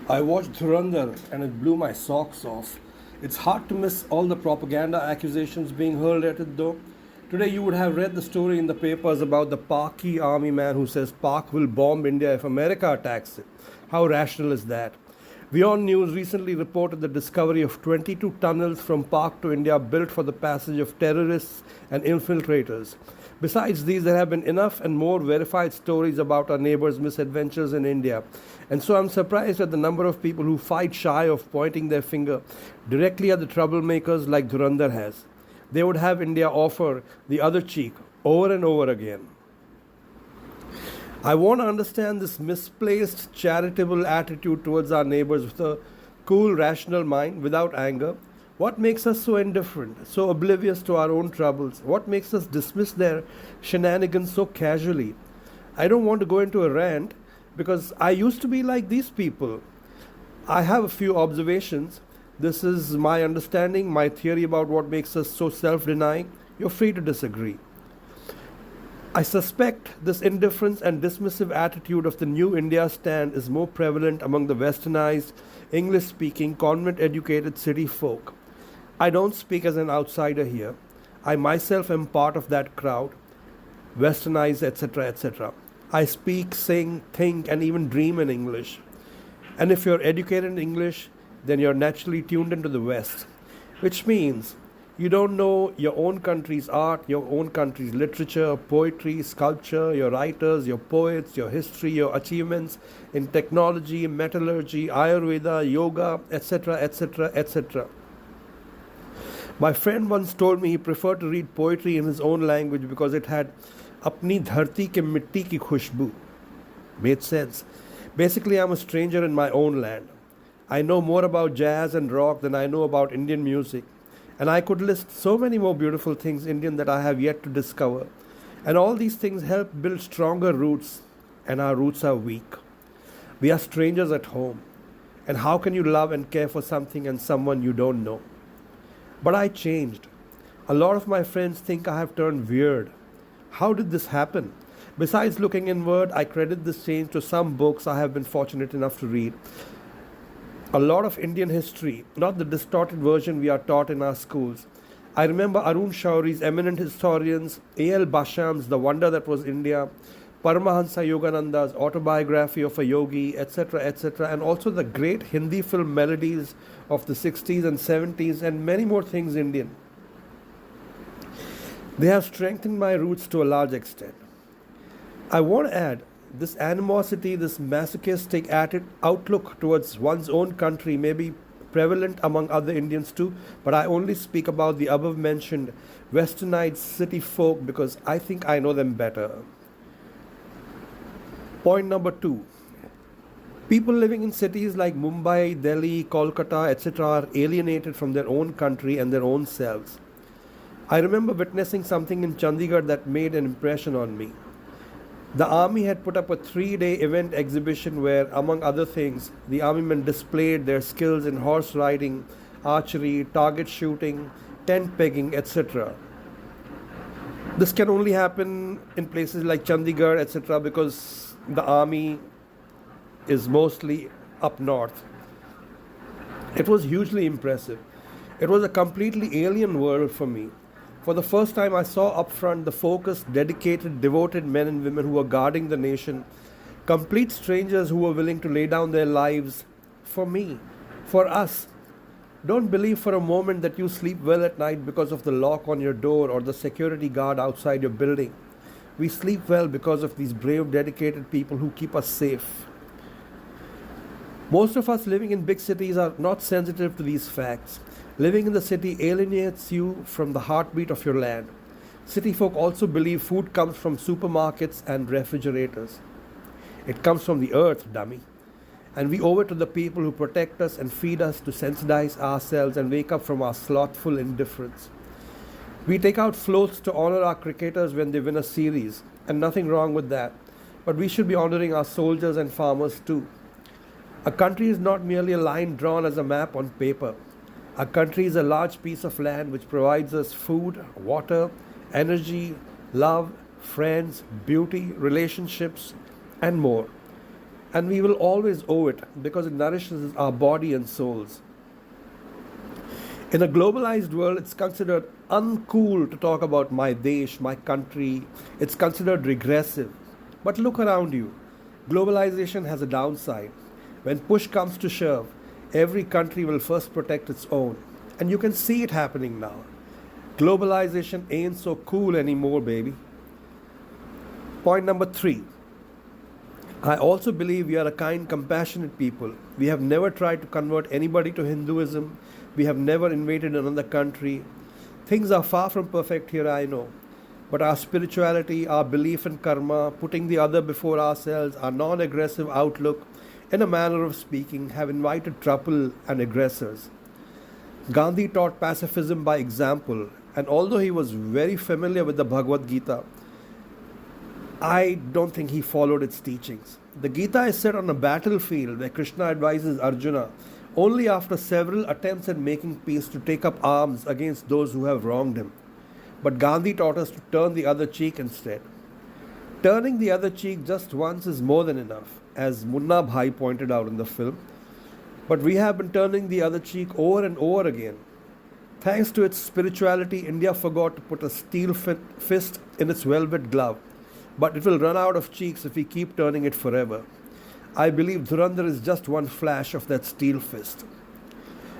I watched Dhurandhar and it blew my socks off. It's hard to miss all the propaganda accusations being hurled at it though. Today you would have read the story in the papers about the Paki army man who says Pak will bomb India if America attacks it. How rational is that? Beyond News recently reported the discovery of 22 tunnels from Pak to India built for the passage of terrorists and infiltrators. Besides these, there have been enough and more verified stories about our neighbors' misadventures in India. And so I'm surprised at the number of people who fight shy of pointing their finger directly at the troublemakers like Dhurandhar has. They would have India offer the other cheek over and over again. I want to understand this misplaced charitable attitude towards our neighbors with a cool, rational mind without anger. What makes us so indifferent, so oblivious to our own troubles? What makes us dismiss their shenanigans so casually? I don't want to go into a rant because I used to be like these people. I have a few observations. This is my understanding, my theory about what makes us so self denying. You're free to disagree. I suspect this indifference and dismissive attitude of the new India stand is more prevalent among the westernized, English speaking, convent educated city folk. I don't speak as an outsider here. I myself am part of that crowd, westernized, etc., etc. I speak, sing, think, and even dream in English. And if you're educated in English, then you're naturally tuned into the West, which means you don't know your own country's art, your own country's literature, poetry, sculpture, your writers, your poets, your history, your achievements in technology, metallurgy, Ayurveda, yoga, etc., etc., etc. My friend once told me he preferred to read poetry in his own language because it had apni dharti ke mitti ki khushbu. Made sense. Basically, I'm a stranger in my own land. I know more about jazz and rock than I know about Indian music. And I could list so many more beautiful things Indian that I have yet to discover. And all these things help build stronger roots, and our roots are weak. We are strangers at home. And how can you love and care for something and someone you don't know? But I changed. A lot of my friends think I have turned weird. How did this happen? Besides looking inward, I credit this change to some books I have been fortunate enough to read. A lot of Indian history, not the distorted version we are taught in our schools. I remember Arun Shauri's eminent historians, A.L. Basham's The Wonder That Was India, Paramahansa Yogananda's autobiography of a yogi, etc., etc., and also the great Hindi film melodies of the 60s and 70s, and many more things Indian. They have strengthened my roots to a large extent. I want to add this animosity, this masochistic outlook towards one's own country may be prevalent among other Indians too, but I only speak about the above mentioned westernized city folk because I think I know them better. Point number 2. People living in cities like Mumbai, Delhi, Kolkata, etc. are alienated from their own country and their own selves. I remember witnessing something in Chandigarh that made an impression on me. The army had put up a 3-day event exhibition where, among other things, the army men displayed their skills in horse riding, archery, target shooting, tent pegging, etc. This can only happen in places like Chandigarh, etc., because the army is mostly up north. It was hugely impressive. It was a completely alien world for me. For the first time, I saw up front the focused, dedicated, devoted men and women who were guarding the nation, complete strangers who were willing to lay down their lives for me, for us. Don't believe for a moment that you sleep well at night because of the lock on your door or the security guard outside your building. We sleep well because of these brave, dedicated people who keep us safe. Most of us living in big cities are not sensitive to these facts. Living in the city alienates you from the heartbeat of your land. City folk also believe food comes from supermarkets and refrigerators. It comes from the earth, dummy. And we owe it to the people who protect us and feed us to sensitize ourselves and wake up from our slothful indifference. We take out floats to honor our cricketers when they win a series, and nothing wrong with that. But we should be honoring our soldiers and farmers too. A country is not merely a line drawn as a map on paper. A country is a large piece of land which provides us food, water, energy, love, friends, beauty, relationships, and more. And we will always owe it because it nourishes our body and souls. In a globalized world, it's considered uncool to talk about my desh, my country. It's considered regressive. But look around you. Globalization has a downside. When push comes to shove, every country will first protect its own. And you can see it happening now. Globalization ain't so cool anymore, baby. Point number 3. I also believe we are a kind, compassionate people. We have never tried to convert anybody to Hinduism. We have never invaded another country. Things are far from perfect here, I know. But our spirituality, our belief in karma, putting the other before ourselves, our non aggressive outlook, in a manner of speaking, have invited trouble and aggressors. Gandhi taught pacifism by example, and although he was very familiar with the Bhagavad Gita, I don't think he followed its teachings. The Gita is set on a battlefield where Krishna advises Arjuna only after several attempts at making peace to take up arms against those who have wronged him. But Gandhi taught us to turn the other cheek instead. Turning the other cheek just once is more than enough, as Munna Bhai pointed out in the film. But we have been turning the other cheek over and over again. Thanks to its spirituality, India forgot to put a steel fist in its velvet glove. But it will run out of cheeks if we keep turning it forever. I believe Dhurandhar is just one flash of that steel fist.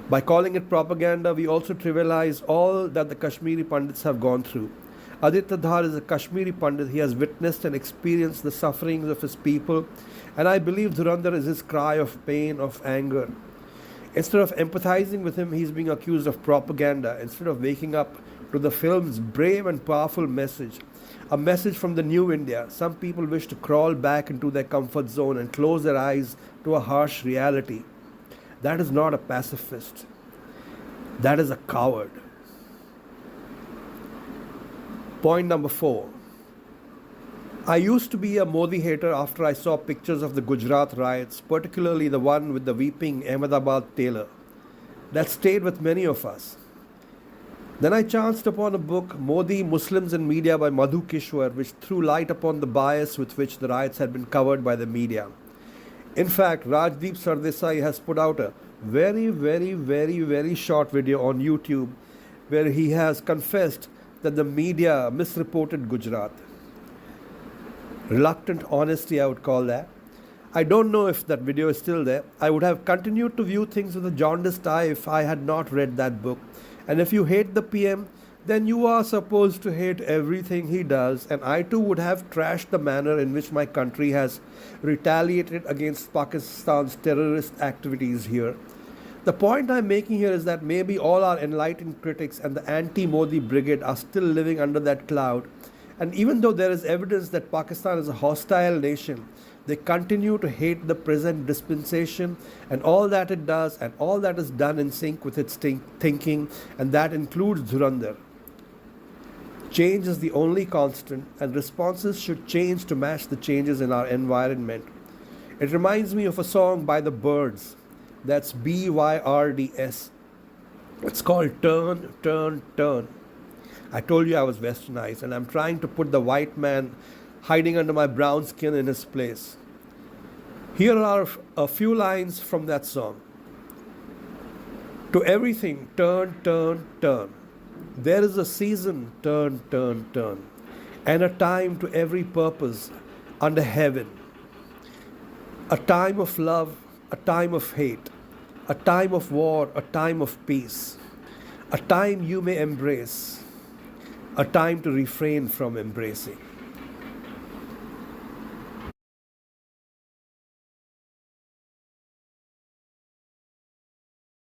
By calling it propaganda, we also trivialize all that the Kashmiri Pandits have gone through. Aditya Dhar is a Kashmiri Pandit. He has witnessed and experienced the sufferings of his people, and I believe Dhurandhar is his cry of pain, of anger. Instead of empathizing with him, he's being accused of propaganda, instead of waking up to the film's brave and powerful message. A message from the new India. Some people wish to crawl back into their comfort zone and close their eyes to a harsh reality. That is not a pacifist. That is a coward. Point number 4. I used to be a Modi-hater after I saw pictures of the Gujarat riots, particularly the one with the weeping Ahmedabad tailor. That stayed with many of us. Then I chanced upon a book, Modi, Muslims and Media by Madhu Kishwar, which threw light upon the bias with which the riots had been covered by the media. In fact, Rajdeep Sardesai has put out a very short video on YouTube where he has confessed that the media misreported Gujarat. Reluctant honesty, I would call that. I don't know if that video is still there. I would have continued to view things with a jaundiced eye if I had not read that book. And if you hate the PM, then you are supposed to hate everything he does. And I too would have trashed the manner in which my country has retaliated against Pakistan's terrorist activities here. The point I'm making here is that maybe all our enlightened critics and the anti-Modi brigade are still living under that cloud. And even though there is evidence that Pakistan is a hostile nation, they continue to hate the present dispensation and all that it does and all that is done in sync with its thinking, and that includes Dhurandhar. Change is the only constant, and responses should change to match the changes in our environment. It reminds me of a song by the Byrds. That's Byrds. It's called Turn, Turn, Turn. I told you I was westernized, and I'm trying to put the white man hiding under my brown skin in his place. Here are a few lines from that song. To everything, turn, turn, turn. There is a season, turn, turn, turn, and a time to every purpose under heaven. A time of love, a time of hate, a time of war, a time of peace, a time you may embrace, a time to refrain from embracing.